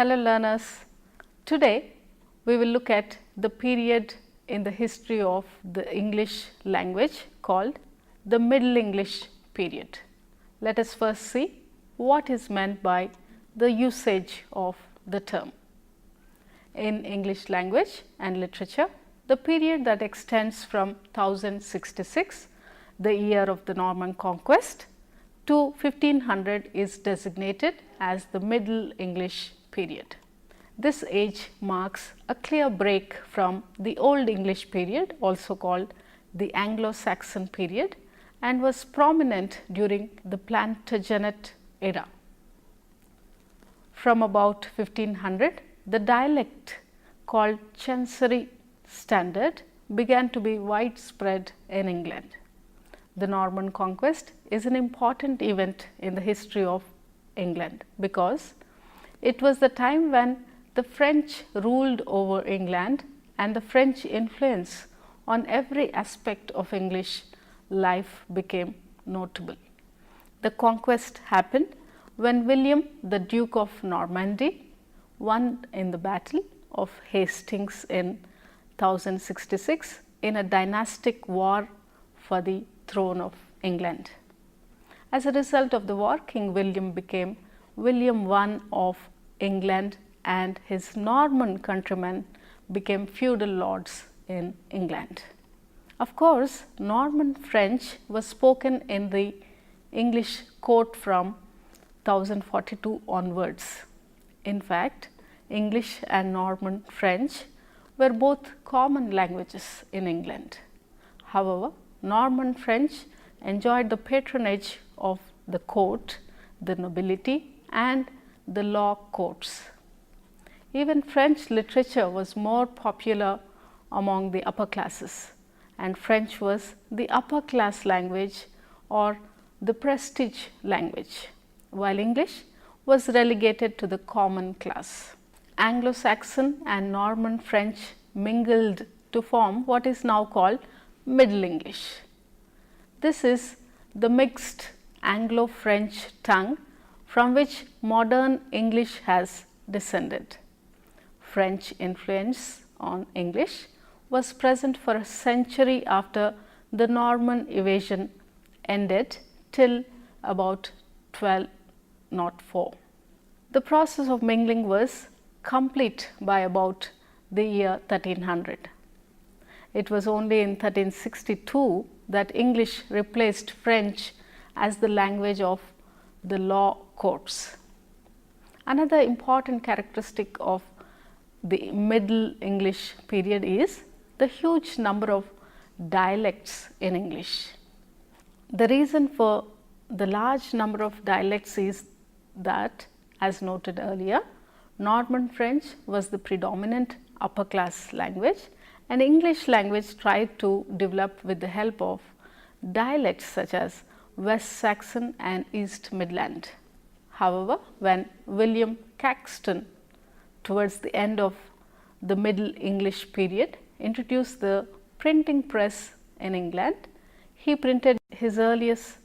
Hello learners, today we will look at the period in the history of the English language called the Middle English period. Let us first see what is meant by the usage of the term. In English language and literature, the period that extends from 1066, the year of the Norman conquest, to 1500 is designated as the Middle English period. This age marks a clear break from the Old English period, also called the Anglo-Saxon period, and was prominent during the Plantagenet era. From about 1500, the dialect called Chancery Standard began to be widespread in England. The Norman conquest is an important event in the history of England because it was the time when the French ruled over England and the French influence on every aspect of English life became notable. The conquest happened when William, the Duke of Normandy, won in the Battle of Hastings in 1066 in a dynastic war for the throne of England. As a result of the war, King William became William I of England and his Norman countrymen became feudal lords in England. Of course, Norman French was spoken in the English court from 1042 onwards. In fact, English and Norman French were both common languages in England. However, Norman French enjoyed the patronage of the court, the nobility and the law courts. Even French literature was more popular among the upper classes, and French was the upper class language or the prestige language, while English was relegated to the common class. Anglo-Saxon and Norman French mingled to form what is now called Middle English. This is the mixed Anglo-French tongue from which modern English has descended. French influence on English was present for a century after the Norman invasion ended till about 1204. The process of mingling was complete by about the year 1300. It was only in 1362 that English replaced French as the language of the law courts. Another important characteristic of the Middle English period is the huge number of dialects in English. The reason for the large number of dialects is that, as noted earlier, Norman French was the predominant upper class language, and English language tried to develop with the help of dialects such as West Saxon and East Midland. However, when William Caxton, towards the end of the Middle English period, introduced the printing press in England, he printed his earliest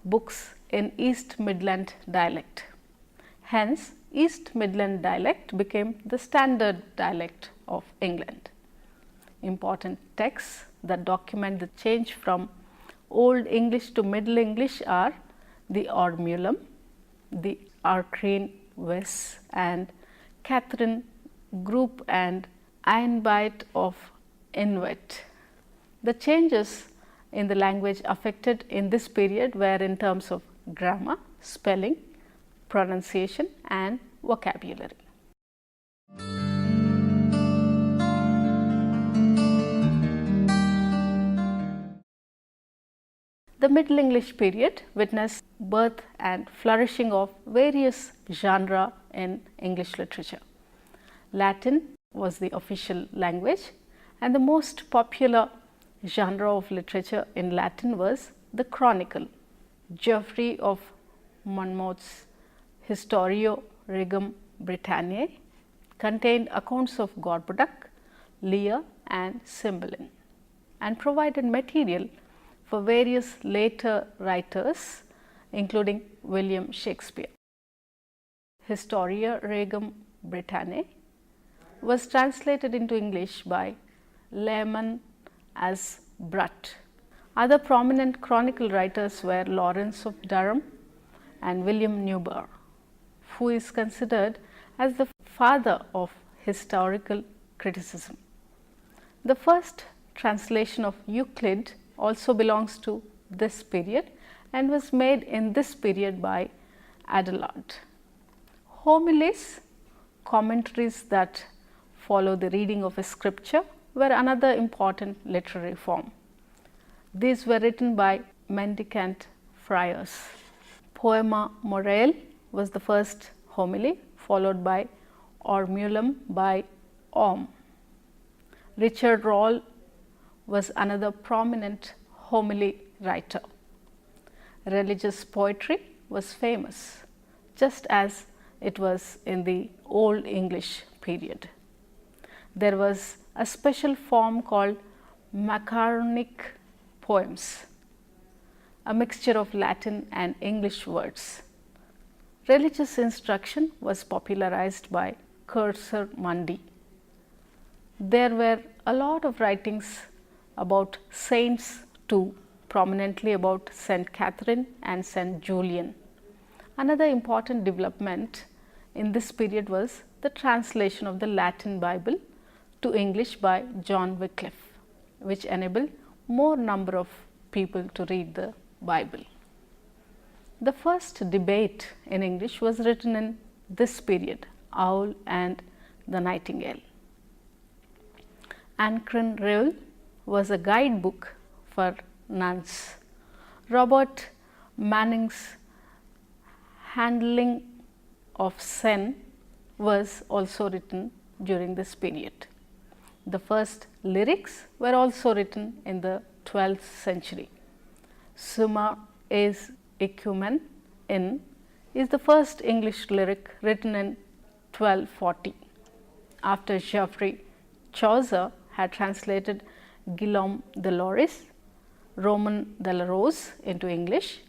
books in East Midland dialect. Hence, East Midland dialect became the standard dialect of England. Important texts that document the change from Old English to Middle English are the Ormulum, the Arcane Wes and Catherine Group and Ironbite of Inwet. The changes in the language affected in this period were in terms of grammar, spelling, pronunciation and vocabulary. The Middle English period witnessed birth and flourishing of various genres in English literature. Latin was the official language, and the most popular genre of literature in Latin was the chronicle. Geoffrey of Monmouth's Historia Regum Britanniae contained accounts of Gorboduc, Lear and Cymbeline, and provided material for various later writers, including William Shakespeare. Historia Regum Britanniae, was translated into English by Lehman as Brut. Other prominent chronicle writers were Lawrence of Durham and William Newburgh, who is considered as the father of historical criticism. The first translation of Euclid also belongs to this period and was made in this period by Adelard. Homilies, commentaries that follow the reading of a scripture, were another important literary form. These were written by mendicant friars. Poema Morale was the first homily, followed by Ormulum by Orm. Richard Rolle was another prominent homily writer. Religious poetry was famous, just as it was in the Old English period. There was a special form called macaronic poems, a mixture of Latin and English words. Religious instruction was popularized by Cursor Mundi. There were a lot of writings about saints too, prominently about Saint Catherine and Saint Julian. Another important development in this period was the translation of the Latin Bible to English by John Wycliffe, which enabled more number of people to read the Bible. The first debate in English was written in this period, Owl and the Nightingale. Ancren Rule was a guidebook for nuns. Robert Manning's Handling of Zen was also written during this period. The first lyrics were also written in the 12th century. Summa is Ecumen in is the first English lyric written in 1240, after Geoffrey Chaucer had translated Guillaume de Loris, Roman de la Rose into English.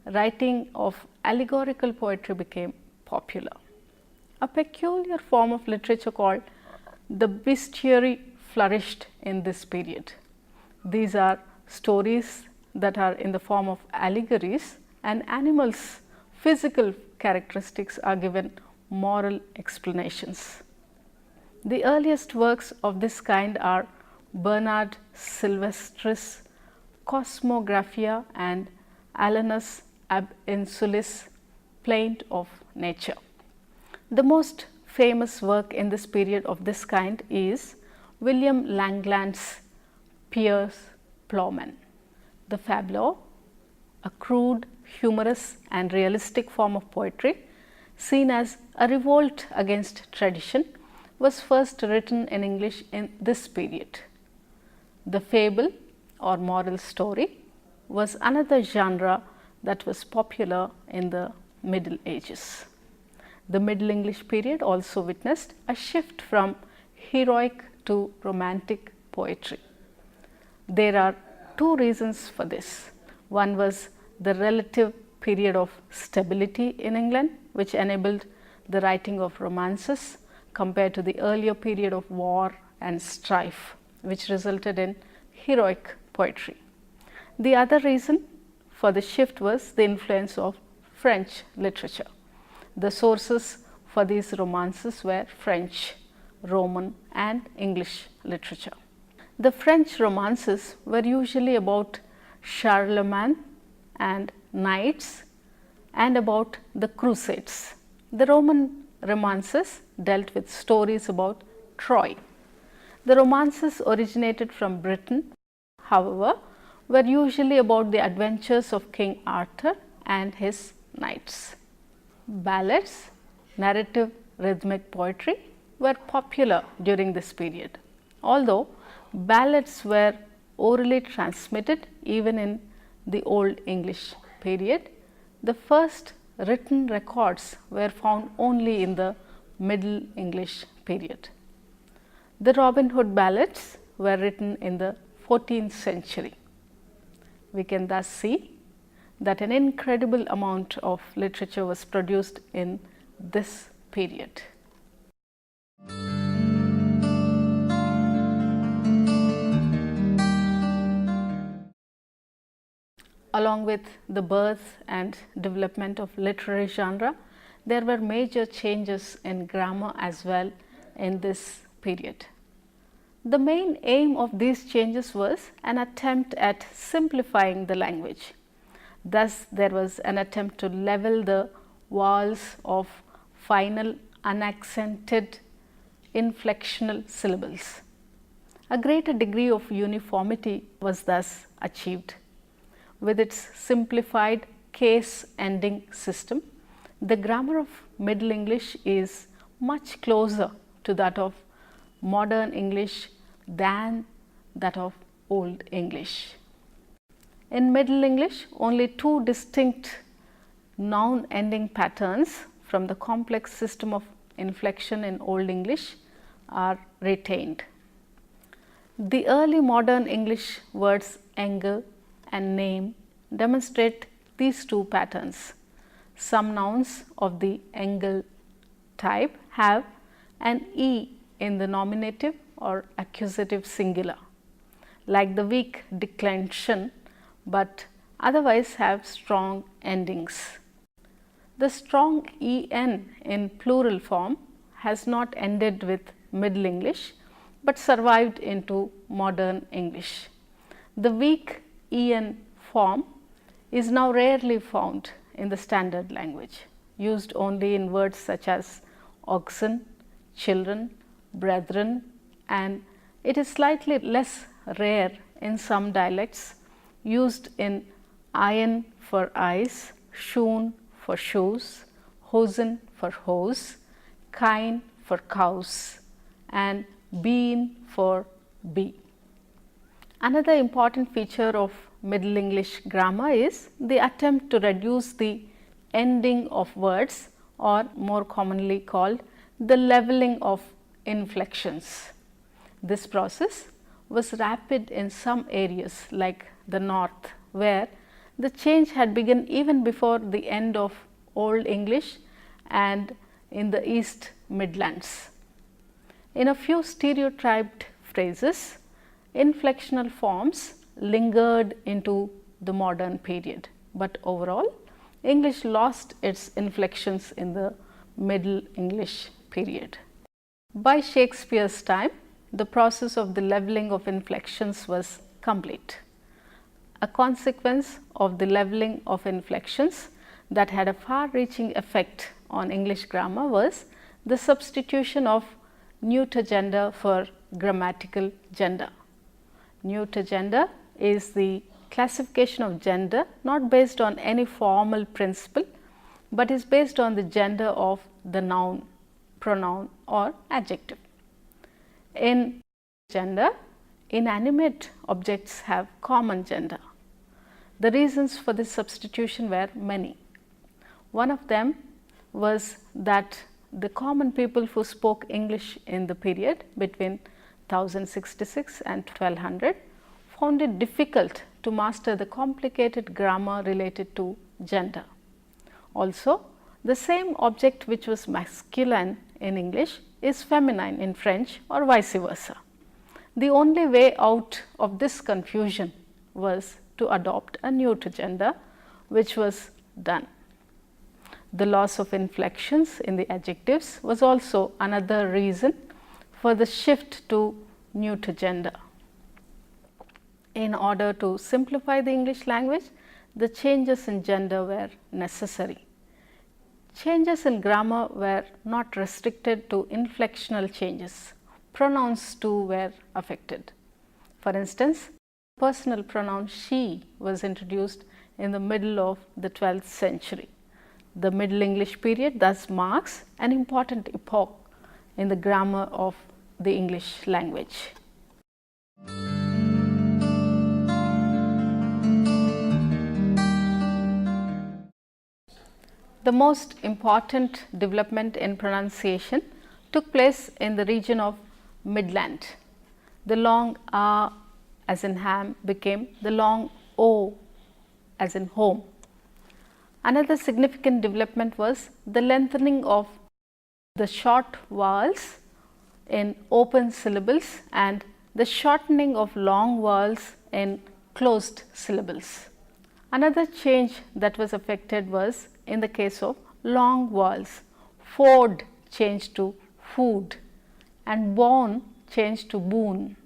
Writing of allegorical poetry became popular. A peculiar form of literature called the bestiary flourished in this period. These are stories that are in the form of allegories, and animals' physical characteristics are given moral explanations. The earliest works of this kind are Bernard Silvestris' Cosmographia and Alanus ab Insulis' Plaint of Nature. The most famous work in this period of this kind is William Langland's Piers Plowman. The Fableau, a crude, humorous and realistic form of poetry seen as a revolt against tradition, was first written in English in this period. The fable or moral story was another genre that was popular in the Middle Ages. The Middle English period also witnessed a shift from heroic to romantic poetry. There are two reasons for this. One was the relative period of stability in England, which enabled the writing of romances compared to the earlier period of war and strife, which resulted in heroic poetry. The other reason for the shift was the influence of French literature. The sources for these romances were French, Roman and English literature. The French romances were usually about Charlemagne and knights and about the Crusades. The Roman romances dealt with stories about Troy. The romances originated from Britain, however, were usually about the adventures of King Arthur and his knights. Ballads, narrative rhythmic poetry were popular during this period. Although ballads were orally transmitted even in the Old English period, the first written records were found only in the Middle English period. The Robin Hood ballads were written in the 14th century. We can thus see that an incredible amount of literature was produced in this period. Along with the birth and development of literary genre, there were major changes in grammar as well in this period. The main aim of these changes was an attempt at simplifying the language. Thus, there was an attempt to level the vowels of final unaccented inflectional syllables. A greater degree of uniformity was thus achieved. With its simplified case ending system, the grammar of Middle English is much closer to that of modern English than that of Old English. In Middle English, only two distinct noun ending patterns from the complex system of inflection in Old English are retained. The early modern English words "engle" and "name" demonstrate these two patterns. Some nouns of the engle type have an E in the nominative or accusative singular, like the weak declension, but otherwise have strong endings. The strong en in plural form has not ended with Middle English, but survived into modern English. The weak en form is now rarely found in the standard language, used only in words such as oxen, children, brethren, and it is slightly less rare in some dialects, used in iron for eyes, shoon for shoes, hosen for hose, kine for cows, and bean for bee. Another important feature of Middle English grammar is the attempt to reduce the ending of words, or more commonly called the leveling of inflections. This process was rapid in some areas like the north, where the change had begun even before the end of Old English, and in the East Midlands. In a few stereotyped phrases, inflectional forms lingered into the modern period, but overall English lost its inflections in the Middle English period. By Shakespeare's time, the process of the leveling of inflections was complete. A consequence of the leveling of inflections that had a far-reaching effect on English grammar was the substitution of neuter gender for grammatical gender. Neuter gender is the classification of gender not based on any formal principle, but is based on the gender of the noun, pronoun, or adjective. In gender, inanimate objects have common gender. The reasons for this substitution were many. One of them was that the common people who spoke English in the period between 1066 and 1200 found it difficult to master the complicated grammar related to gender. Also, the same object which was masculine in English is feminine in French, or vice versa. The only way out of this confusion was to adopt a neuter gender, which was done. The loss of inflections in the adjectives was also another reason for the shift to neuter gender. In order to simplify the English language, the changes in gender were necessary. Changes in grammar were not restricted to inflectional changes. Pronouns too were affected. For instance, personal pronoun she was introduced in the middle of the 12th century. The Middle English period thus marks an important epoch in the grammar of the English language. The most important development in pronunciation took place in the region of Midland. The long A as in ham became the long O as in home. Another significant development was the lengthening of the short vowels in open syllables and the shortening of long vowels in closed syllables. Another change that was affected was in the case of long vowels. Ford changed to food and born changed to boon.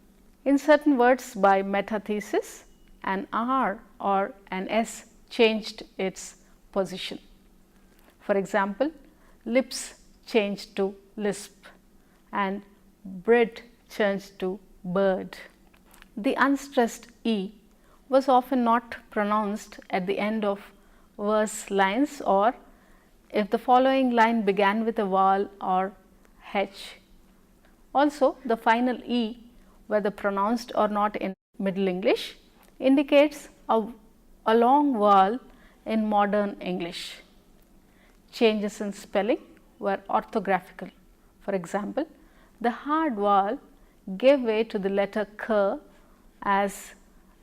In certain words by metathesis, an R or an S changed its position. For example, lips changed to lisp and bread changed to bird. The unstressed E was often not pronounced at the end of verse lines, or if the following line began with a vowel or H. Also, the final E, whether pronounced or not in Middle English, indicates a long vowel in modern English. Changes in spelling were orthographical. For example, the hard vowel gave way to the letter K, as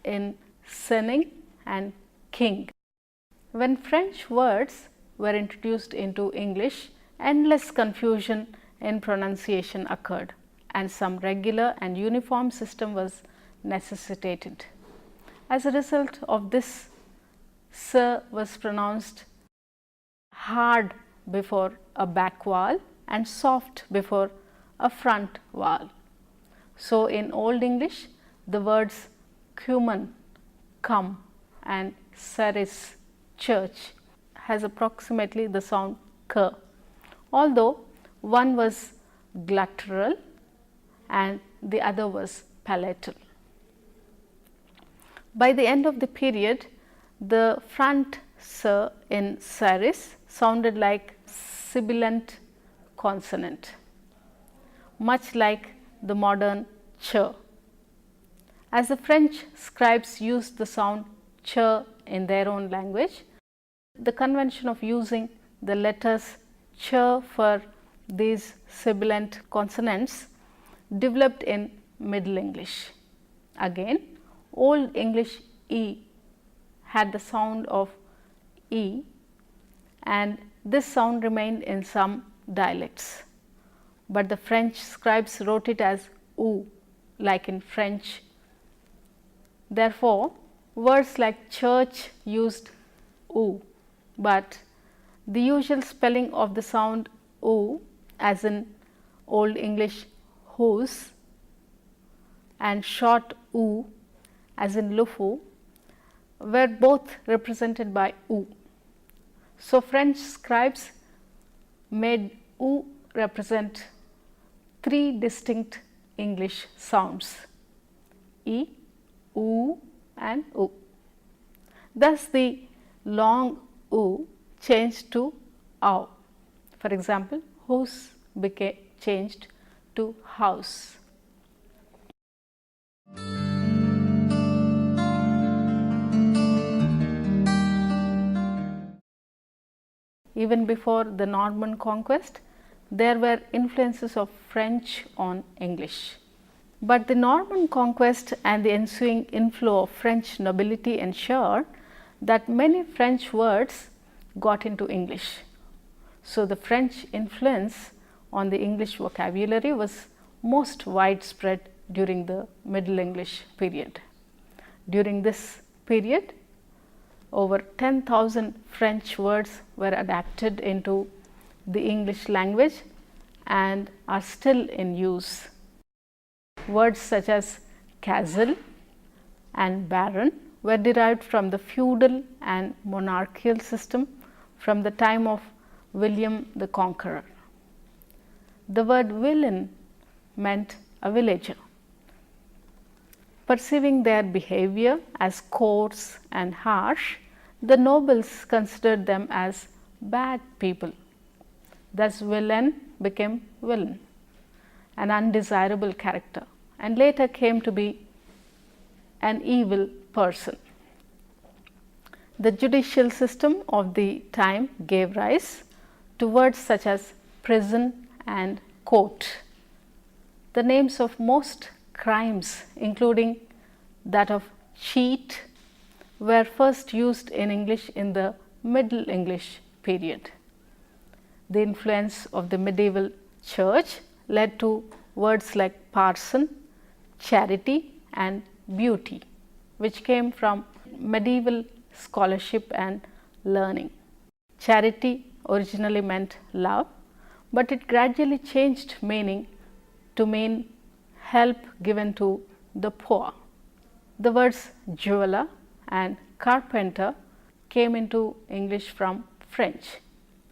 in sinning and king. When French words were introduced into English, endless confusion in pronunciation occurred and some regular and uniform system was necessitated. As a result of this, S was pronounced hard before a back vowel and soft before a front vowel. So, in Old English, the words cumin, come, and service, church, has approximately the sound K, although one was glottal and the other was palatal. By the end of the period, the front S in service sounded like sibilant consonant, much like the modern ch. As the French scribes used the sound ch in their own language, the convention of using the letters ch for these sibilant consonants developed in Middle English. Again, Old English E had the sound of E, and this sound remained in some dialects, but the French scribes wrote it as oo, like in French. Therefore, words like church used oo, but the usual spelling of the sound oo, as in Old English whose, and short oo, as in lufu, were both represented by oo. So, French scribes made oo represent three distinct English sounds: E, oo, and oo. Thus, the long oo changed to ow. For example, whose became changed to house. Even before the Norman conquest, there were influences of French on English. But the Norman conquest and the ensuing inflow of French nobility ensured that many French words got into English. So, the French influence on the English vocabulary was most widespread during the Middle English period. During this period, over 10,000 French words were adapted into the English language and are still in use. Words such as castle and baron were derived from the feudal and monarchical system from the time of William the Conqueror. The word villain meant a villager. Perceiving their behavior as coarse and harsh, the nobles considered them as bad people. Thus, villain became villain, an undesirable character, and later came to be an evil person. The judicial system of the time gave rise to words such as prison and court. The names of most crimes, including that of cheat, were first used in English in the Middle English period. The influence of the medieval church led to words like parson, charity, and beauty, which came from medieval scholarship and learning. Charity originally meant love, but it gradually changed meaning to mean help given to the poor. The words jeweler and carpenter came into English from French,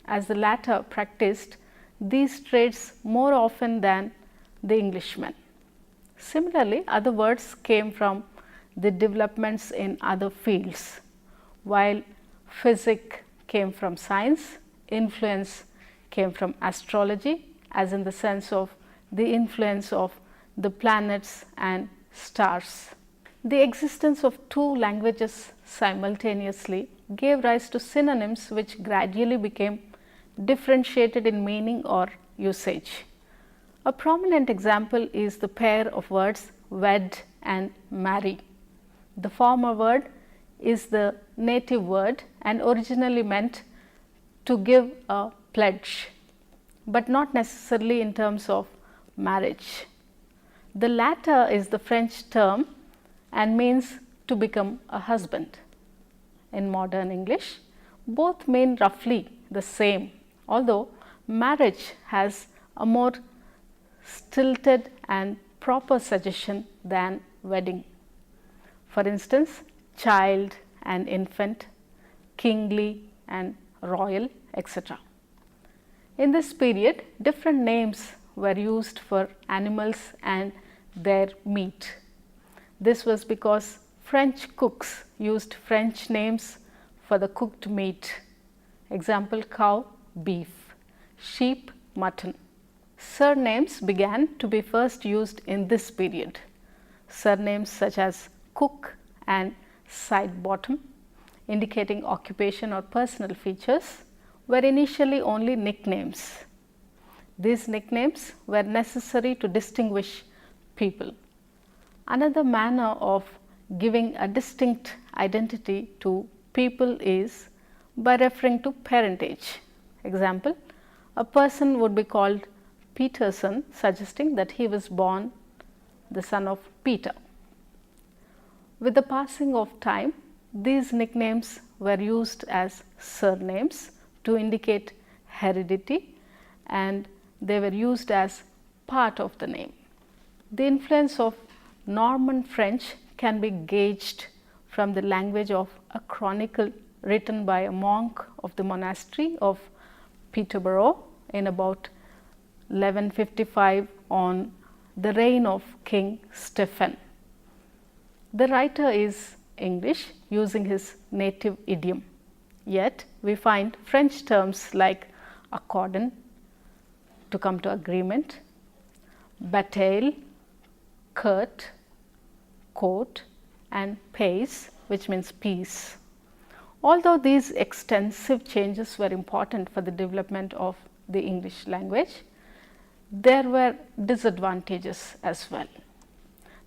as the latter practiced these trades more often than the Englishmen. Similarly, other words came from the developments in other fields. While physics came from science, influence came from astrology, as in the sense of the influence of the planets and stars. The existence of two languages simultaneously gave rise to synonyms which gradually became differentiated in meaning or usage. A prominent example is the pair of words wed and marry. The former word is the native word and originally meant to give a pledge, but not necessarily in terms of marriage. The latter is the French term and means to become a husband. In modern English, both mean roughly the same, although marriage has a more stilted and proper suggestion than wedding. For instance, child and infant, kingly and royal, etc. In this period, different names were used for animals and their meat. This was because French cooks used French names for the cooked meat. Example, cow, beef, sheep, mutton. Surnames began to be first used in this period. Surnames such as Cook and Sidebottom, indicating occupation or personal features, were initially only nicknames. These nicknames were necessary to distinguish people. Another manner of giving a distinct identity to people is by referring to parentage. Example, a person would be called Peterson, suggesting that he was born the son of Peter. With the passing of time, these nicknames were used as surnames to indicate heredity, and they were used as part of the name. The influence of Norman French can be gauged from the language of a chronicle written by a monk of the monastery of Peterborough in about 1155 on the reign of King Stephen. The writer is English, using his native idiom, yet we find French terms like accordant, to come to agreement, bataille, court, court, and pace, which means peace. Although these extensive changes were important for the development of the English language, there were disadvantages as well.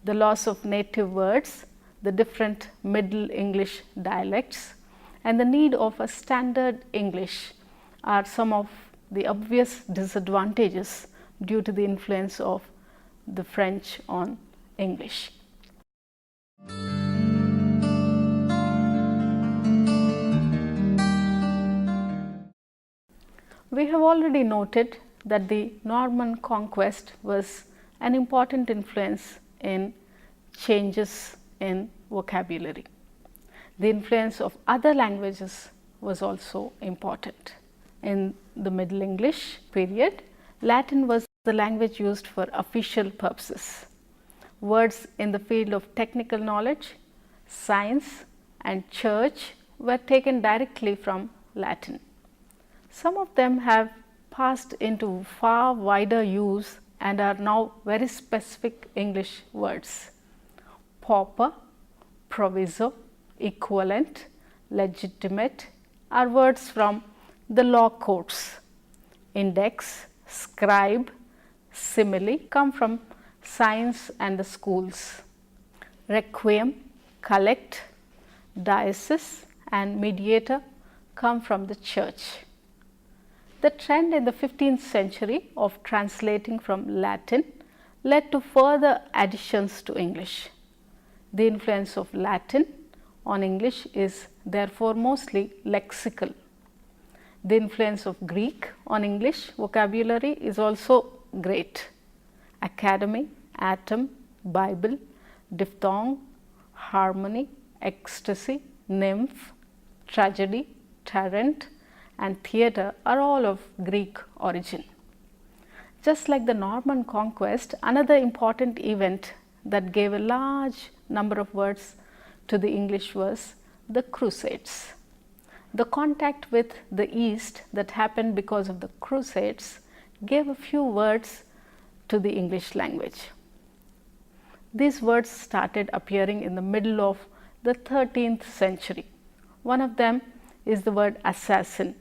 The loss of native words, the different Middle English dialects, and the need of a standard English are some of the obvious disadvantages due to the influence of the French on English. We have already noted that the Norman conquest was an important influence in changes in vocabulary. The influence of other languages was also important. In the Middle English period, Latin was the language used for official purposes. Words in the field of technical knowledge, science, and church were taken directly from Latin. Some of them have passed into far wider use and are now very specific English words. Pauper, proviso, equivalent, legitimate are words from the law courts. Index, scribe, simile come from science and the schools. Requiem, collect, diocese, and mediator come from the church. The trend in the 15th century of translating from Latin led to further additions to English. The influence of Latin on English is therefore mostly lexical. The influence of Greek on English vocabulary is also great. Academy, atom, Bible, diphthong, harmony, ecstasy, nymph, tragedy, tyrant and theatre are all of Greek origin. Just like the Norman conquest, another important event that gave a large number of words to the English was the Crusades. The contact with the East that happened because of the Crusades gave a few words to the English language. These words started appearing in the middle of the 13th century. One of them is the word assassin.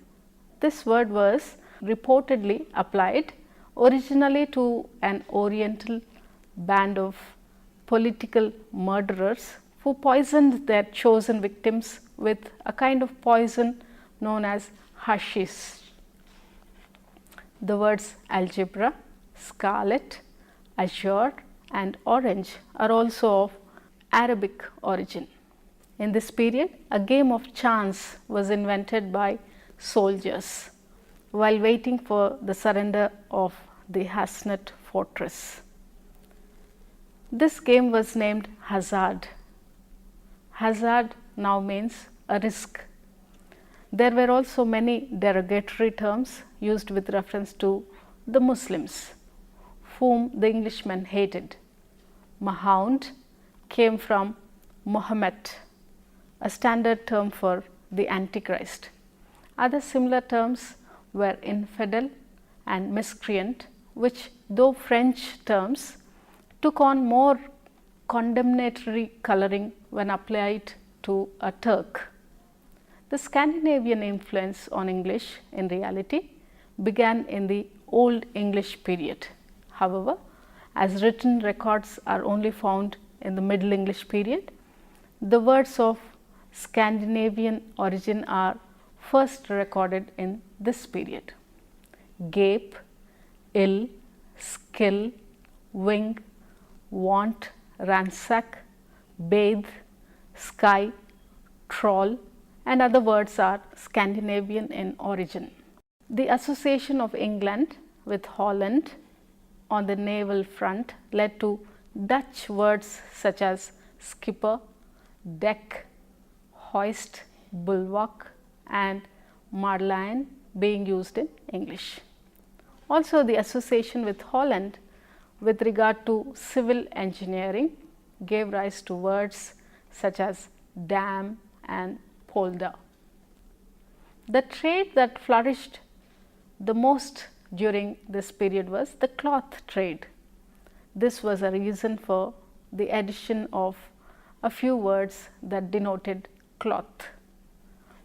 This word was reportedly applied originally to an Oriental band of political murderers who poisoned their chosen victims with a kind of poison known as hashish. The words algebra, scarlet, azure and orange are also of Arabic origin. In this period, a game of chance was invented by soldiers while waiting for the surrender of the Hasnat fortress. This game was named hazard. Hazard now means a risk. There were also many derogatory terms used with reference to the Muslims, whom the Englishmen hated. Mahound came from Mohammed, a standard term for the Antichrist. Other similar terms were infidel and miscreant, which, though French terms, took on more condemnatory coloring when applied to a Turk. The Scandinavian influence on English in reality began in the Old English period. However, as written records are only found in the Middle English period, the words of Scandinavian origin are first recorded in this period. Gape, ill, skill, wing, want, ransack, bathe, sky, troll and other words are Scandinavian in origin. The association of England with Holland on the naval front led to Dutch words such as skipper, deck, hoist, bulwark and marline being used in English. Also, the association with Holland with regard to civil engineering gave rise to words such as dam and polder. The trade that flourished the most during this period was the cloth trade. This was a reason for the addition of a few words that denoted cloth.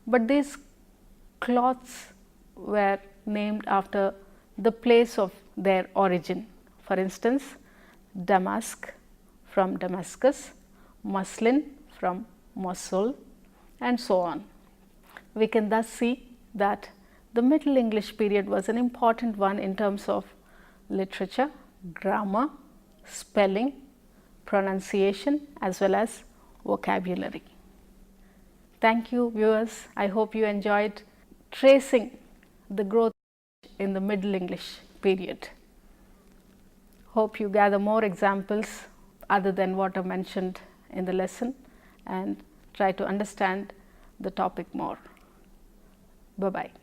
But these cloths were named after the place of their origin. For instance, damask from Damascus, muslin from Mosul and so on. We can thus see that the Middle English period was an important one in terms of literature, grammar, spelling, pronunciation as well as vocabulary. Thank you viewers. I hope you enjoyed tracing the growth in the Middle English period. Hope you gather more examples other than what are mentioned in the lesson and try to understand the topic more. Bye-bye.